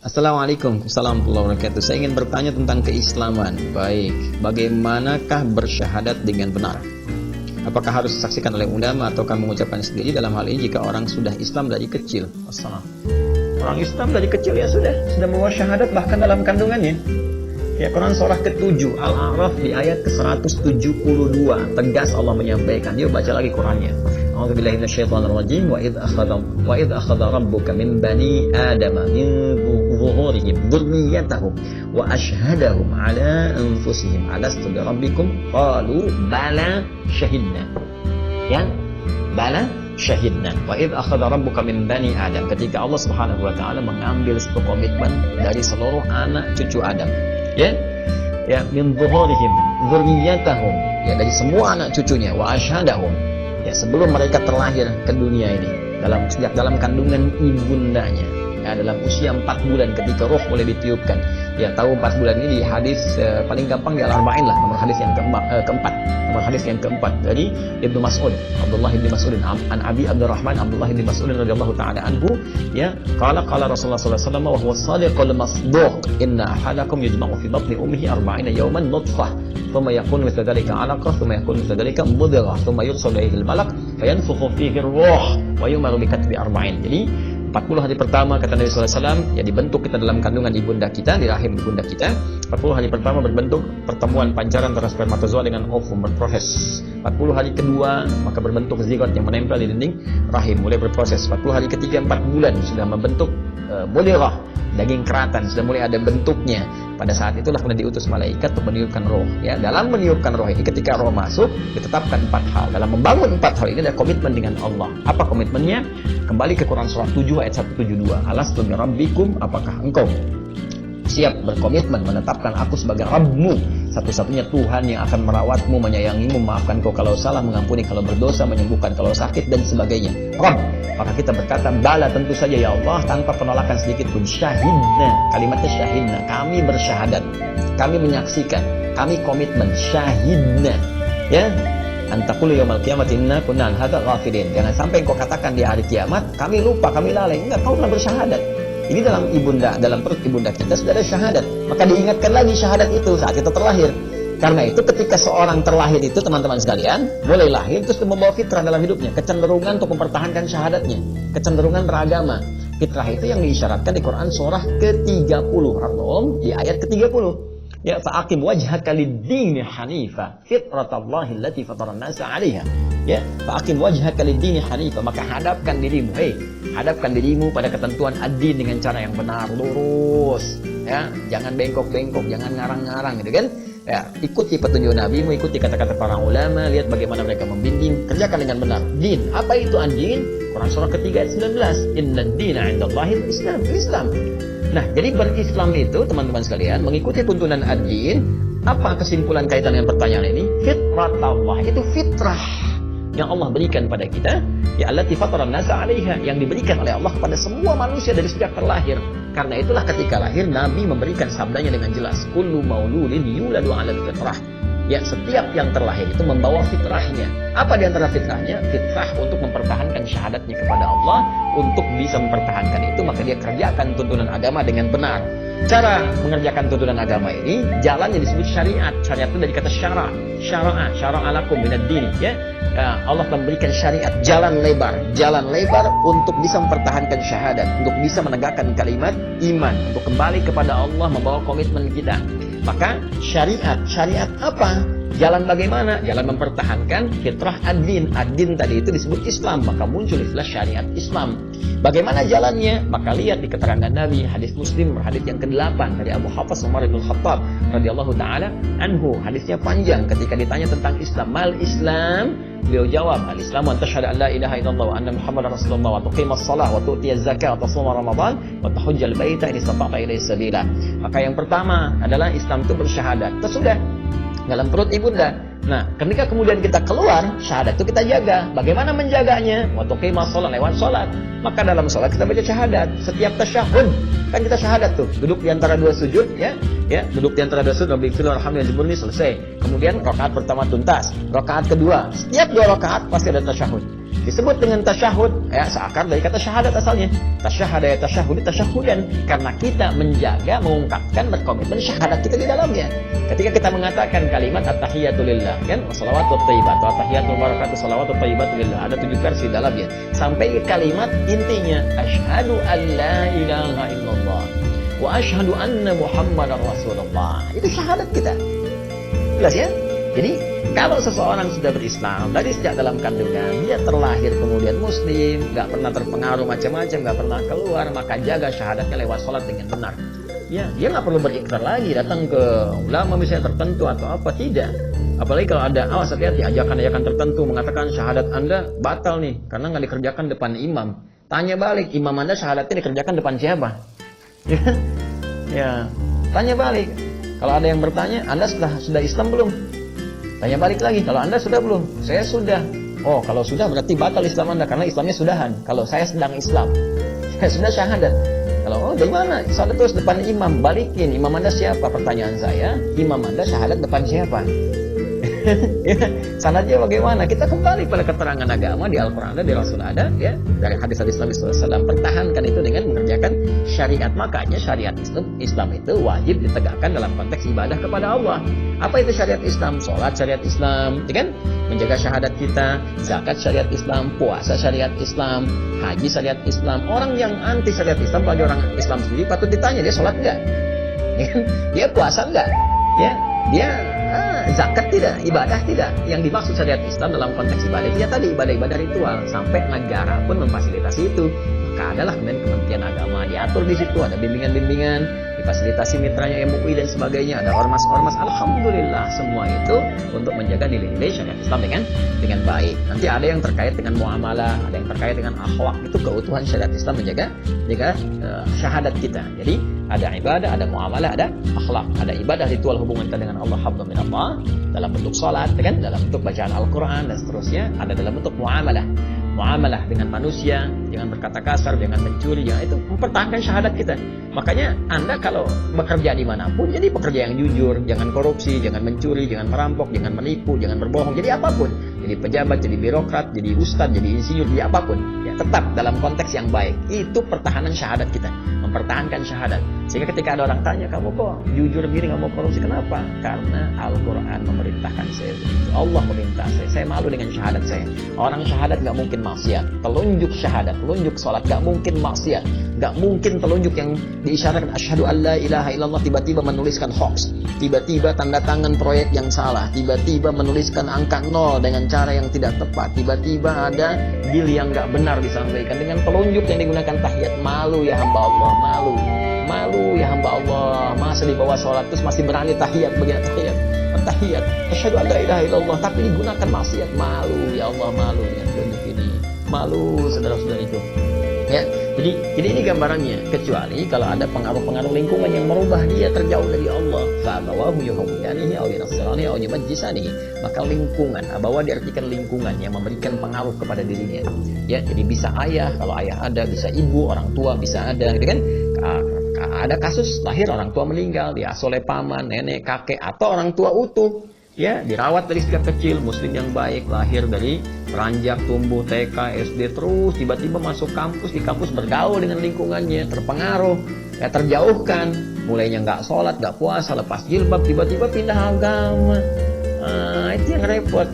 Assalamualaikum warahmatullahi wabarakatuh. Saya ingin bertanya tentang keislaman. Baik, bagaimanakah bersyahadat dengan benar? Apakah harus disaksikan oleh ulama ataukah mengucapkan sendiri dalam hal ini jika orang sudah Islam dari kecil? Orang Islam dari kecil ya sudah membawa syahadat bahkan dalam kandungannya. Ya, Quran surah ke-7 Al-A'raf di ayat ke-172 tegas Allah menyampaikan. Yuk baca lagi Qurannya. A'udzubillahi minasyaitonir rajim. Wa idz akhadha rabbuka min bani adama min zuhurihim dzurriyyatahum wa ashhadahum ala anfusihim alastu bi rabbikum qalu bala syahidna. Ya, bala syahidna. Wa idz akhadha rabbuka min bani adam, ketika Allah Subhanahu wa taala mengambil satu komitmen dari seluruh anak cucu Adam. Ya, min zuhurihim dzurriyyatahum, ya dari semua anak cucunya, wa ashhadahum, ya sebelum mereka terlahir ke dunia ini, sejak dalam kandungan ibundanya, ya dalam usia 4 bulan ketika roh mulai ditiupkan. Ya tahu 4 bulan ini di hadis paling gampang di Al-Arba'in lah, nomor hadis yang keempat. Nomor hadis yang keempat dari Ibnu Mas'ud, Abdullah bin Mas'ud an Abi Abdurrahman Abdullah bin Mas'ud radhiyallahu taala anhu, ya qala Rasulullah sallallahu alaihi wasallam wa huwa shadiqul masduq inna ahadakum yajma'u fi batni ummihi 40 yawman nutfah thumma yakunu mithla dhalika 'alaqah thumma yakunu mithla dhalika mudghah thumma yursalu ilayhi al-malak fayanfukhu fihi ar-ruh wa yu'maru bi katbi 40. Jadi 40 hari pertama kata Nabi SAW, ya dibentuk kita dalam kandungan ibunda kita, di rahim ibunda kita. 40 hari pertama berbentuk pertemuan pancaran antara spermatozoa dengan ovum berproses. 40 hari kedua maka berbentuk zigot yang menempel di dinding rahim, mulai berproses. 40 hari ketiga 4 bulan sudah membentuk mudirah, daging keratan, sudah mulai ada bentuknya. Pada saat itulah kemudian diutus malaikat untuk meniupkan roh. Ya, dalam meniupkan roh ini, ketika roh masuk, ditetapkan 4 hal. Dalam membangun 4 hal ini ada komitmen dengan Allah. Apa komitmennya? Kembali ke Quran surah 7 ayat 172. Alastu bi rabbikum, apakah engkau siap berkomitmen menetapkan aku sebagai Rabbmu, satu-satunya Tuhan yang akan merawatmu, menyayangimu, memaafkan kau kalau salah, mengampuni kalau berdosa, menyembuhkan kalau sakit dan sebagainya. Rabb. Maka kita berkata, bala tentu saja ya Allah, tanpa penolakan sedikit pun. Syahidna, kalimatnya syahidna, kami bersyahadat, kami menyaksikan, kami komitmen. Syahidna, ya, antakulu yaumal qiyamati inna kunna an hadza ghafilin. Jangan sampai engkau katakan di hari kiamat kami lupa, kami lalai. Enggak, kau telah bersyahadat. Ini dalam perut ibunda kita sudah ada syahadat. Maka diingatkan lagi syahadat itu saat kita terlahir. Karena itu ketika seorang terlahir itu, teman-teman sekalian, mulai lahir terus membawa fitrah dalam hidupnya, kecenderungan untuk mempertahankan syahadatnya, kecenderungan beragama. Fitrah itu yang diisyaratkan di Quran surah ke-30 Ar-Rum di ayat ke-30. Ya, fa'aqim wajhaka lid-dini hanifa fitratallahi allati fataran nasa 'alaiha. Ya, fa'aqim wajhaka lid-dini hanifa, maka hadapkan dirimu, hadapkan dirimu pada ketentuan ad-din dengan cara yang benar, lurus. Ya, jangan bengkok-bengkok, jangan ngarang-ngarang gitu kan? Ya, ikuti petunjuk Nabimu, ikuti kata-kata para ulama, lihat bagaimana mereka membimbing, kerjakan dengan benar. Din, apa itu ad-din? Quran surah ketiga ayat 19. Innad dina 'indallahil Islam. Nah, jadi berislam itu, teman-teman sekalian, mengikuti tuntunan ad-din. Apa kesimpulan kaitan dengan pertanyaan ini? Fitratallah, itu fitrah yang Allah berikan pada kita, ya allati fataran nasa 'alaiha, yang diberikan oleh Allah kepada semua manusia dari sejak terlahir. Karena itulah ketika lahir Nabi memberikan sabdanya dengan jelas, kullu mauludin yuladu 'alal fitrah. Ya, setiap yang terlahir itu membawa fitrahnya. Apa di antara fitrahnya? Fitrah untuk mempertahankan syahadatnya kepada Allah. Untuk bisa mempertahankan itu, maka dia kerjakan tuntunan agama dengan benar. Cara mengerjakan tuntunan agama ini, jalannya disebut syariat. Syariat itu dari kata syara'a lakum minad din. Ya, Allah memberikan syariat, jalan lebar untuk bisa mempertahankan syahadat, untuk bisa menegakkan kalimat iman, untuk kembali kepada Allah, membawa komitmen kita. Maka syariat apa? Jalan bagaimana? Jalan mempertahankan fitrah ad-din. Ad-din tadi itu disebut Islam, maka muncul istilah syariat Islam. Bagaimana jalannya? Maka lihat di keterangan Nabi, hadis Muslim, hadis yang ke-8 dari Abu Hafs Umar bin Khattab radhiyallahu taala anhu. Hadisnya panjang. Ketika ditanya tentang Islam, mal Islam? Beliau jawab, al-Islamu an tashhadu an la ilaha illallah wa anna Muhammadar Rasulullah wa tuqimas shalah wa tu'tiyaz zakah wa tasuma Ramadan wa tahujjal baita in istata'ta ilaihi sabila. Maka yang pertama adalah Islam itu bersyahadat. Sudah dalam perut ibunda. Nah, ketika kemudian kita keluar, syahadat itu kita jaga. Bagaimana menjaganya? Wa tuqimas shalah, lewat salat. Maka dalam salat kita baca syahadat. Setiap tasyahud kan kita syahadat tuh. Duduk di antara dua sujud, ya, duduk di antara dua sujud, Rabbighfirli warhamni wajburni, selesai. Kemudian rakaat pertama tuntas, rakaat kedua, setiap 2 rakaat pasti ada tasyahud. Disebut dengan tasyahud, ya seakar dari kata syahadat asalnya. Tasyahada ya tasyahud, tasyahudan. Karena kita menjaga, mengungkapkan, berkomitmen syahadat kita di dalamnya. Ketika kita mengatakan kalimat at-tahiyatu lillah, kan? Wassalawatu thayyibat, atau at-tahiyatul barakatuh, salawatu thayyibatu lillah. Ada 7 versi dalamnya. Sampai ke kalimat intinya, asyhadu an la ilaha illallah wa asyhadu anna muhammadar rasulullah. Itu syahadat kita. Jelas ya? Jadi kalau seseorang sudah berislam dari sejak dalam kandungan, dia terlahir kemudian muslim, nggak pernah terpengaruh macam-macam, nggak pernah keluar, maka jaga syahadatnya lewat sholat dengan benar. Ya, dia nggak perlu berikrar lagi datang ke ulama misalnya tertentu atau apa, tidak. Apalagi kalau ada awas hati-hati ajakan-ajakan tertentu mengatakan syahadat Anda batal nih karena nggak dikerjakan depan imam. Tanya balik, imam Anda syahadatnya dikerjakan depan siapa? Ya, tanya balik. Kalau ada yang bertanya, Anda sudah Islam belum? Tanya balik lagi, kalau Anda sudah belum? Saya sudah. Oh, kalau sudah berarti batal Islam Anda karena Islamnya sudahan. Kalau saya sedang Islam, saya sudah syahadat. Kalau dari mana? Syahadat terus depan imam, balikin. Imam Anda siapa? Pertanyaan saya, imam Anda syahadat depan siapa? Sanadnya bagaimana? Kita kembali pada keterangan agama di Al-Quran ada, di Rasul ada, ya, dari hadis-hadis Nabi SAW. Pertahankan itu dengan mengerjakan syariat. Makanya syariat Islam itu wajib ditegakkan dalam konteks ibadah kepada Allah. Apa itu syariat Islam? Sholat syariat Islam, ya kan? Menjaga syahadat kita, zakat syariat Islam, puasa syariat Islam, haji syariat Islam. Orang yang anti syariat Islam, bagi orang Islam sendiri patut ditanya, dia sholat enggak? Ya kan? Dia puasa enggak? Ya, dia zakat tidak, ibadah tidak. Yang dimaksud syariat Islam dalam konteks ibadah ya tadi ibadah-ibadah ritual, sampai negara pun memfasilitasi itu. Maka adalah kemudian Kementerian Agama diatur di situ, ada bimbingan-bimbingan, difasilitasi mitranya MUI dan sebagainya, ada ormas-ormas. Alhamdulillah semua itu untuk menjaga nilai-nilai syariat Islam dengan baik. Nanti ada yang terkait dengan muamalah, ada yang terkait dengan akhlak, itu keutuhan syariat Islam menjaga syahadat kita. Jadi ada ibadah, ada muamalah, ada akhlak, ada ibadah ritual hubungan kita dengan Allah, hablu minallah, dalam bentuk salat, kan, dalam bentuk bacaan Al-Quran dan seterusnya, ada dalam bentuk muamalah dengan manusia, jangan berkata kasar, jangan mencuri, jangan, itu mempertahankan syahadat kita. Makanya Anda kalau bekerja dimanapun, jadi pekerja yang jujur, jangan korupsi, jangan mencuri, jangan merampok, jangan menipu, jangan berbohong, jadi apapun, jadi pejabat, jadi birokrat, jadi ustadz, jadi insinyur, jadi apapun, ya tetap dalam konteks yang baik. Itu pertahanan syahadat kita, mempertahankan syahadat. Sehingga ketika ada orang tanya, kamu kok jujur begini, nggak mau korupsi, kenapa? Karena Al-Quran memerintahkan saya begitu, Allah memerintah saya malu dengan syahadat saya. Orang syahadat nggak mungkin maksiat, telunjuk syahadat, telunjuk sholat nggak mungkin maksiat, nggak mungkin telunjuk yang diisyaratkan asyhadu an la ilaha illallah tiba-tiba menuliskan hoax, tiba-tiba tanda tangan proyek yang salah, tiba-tiba menuliskan angka 0 dengan cara yang tidak tepat, tiba-tiba ada deal yang nggak benar disampaikan dengan telunjuk yang digunakan tahiyat. Malu ya hamba Allah, malu ya hamba Allah. Masa di bawah sholat terus masih berani tahiyat, begini tahiyat asyhadu an la ilaha illallah, tapi digunakan maksiat. Malu ya Allah, malu ya telunjuk ini, malu saudara-saudariku. Ya, jadi ini gambarannya. Kecuali kalau ada pengaruh-pengaruh lingkungan yang merubah dia terjauh dari Allah, fa'abawahu yuhawwidanihi aw yunasiranihi aw yumajjisanihi, maka lingkungan, abawa diartikan lingkungan yang memberikan pengaruh kepada dirinya. Ya, jadi bisa ayah, kalau ayah ada, bisa ibu, orang tua bisa ada, gitu kan? Ada kasus lahir orang tua meninggal, diasuh oleh paman, nenek, kakek, atau orang tua utuh. Ya, dirawat dari sejak kecil, muslim yang baik, lahir dari beranjak tumbuh TK, SD, terus tiba-tiba masuk kampus, di kampus bergaul dengan lingkungannya, terpengaruh, ya terjauhkan, mulainya nggak sholat, nggak puasa, lepas jilbab, tiba-tiba pindah agama. Itu yang repot.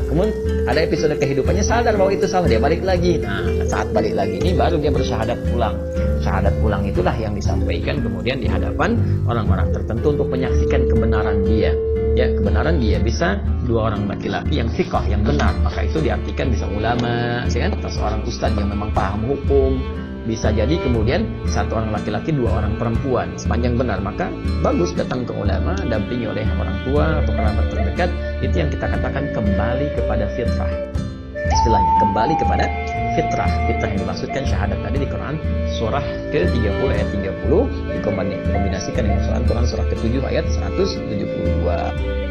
Kemudian ada episode kehidupannya sadar bahwa itu salah, dia balik lagi. Saat balik lagi ini baru dia bersyahadat pulang. Syahadat pulang itulah yang disampaikan kemudian di hadapan orang-orang tertentu untuk menyaksikan kebenaran dia. Ya, kebenaran dia bisa dua orang laki-laki yang thiqah, yang benar, maka itu diartikan bisa ulama, ya kan? Atau seorang ustadz yang memang paham hukum. Bisa jadi kemudian satu orang laki-laki, dua orang perempuan, sepanjang benar, maka bagus datang ke ulama, dampingi oleh orang tua atau kerabat terdekat. Itu yang kita katakan kembali kepada fitrah. Istilahnya kembali kepada fitrah. Fitrah yang dimaksudkan syahadat tadi di Quran surah ke-30 ayat 30 dikombinasikan dengan Quran surah ke-7 ayat 172.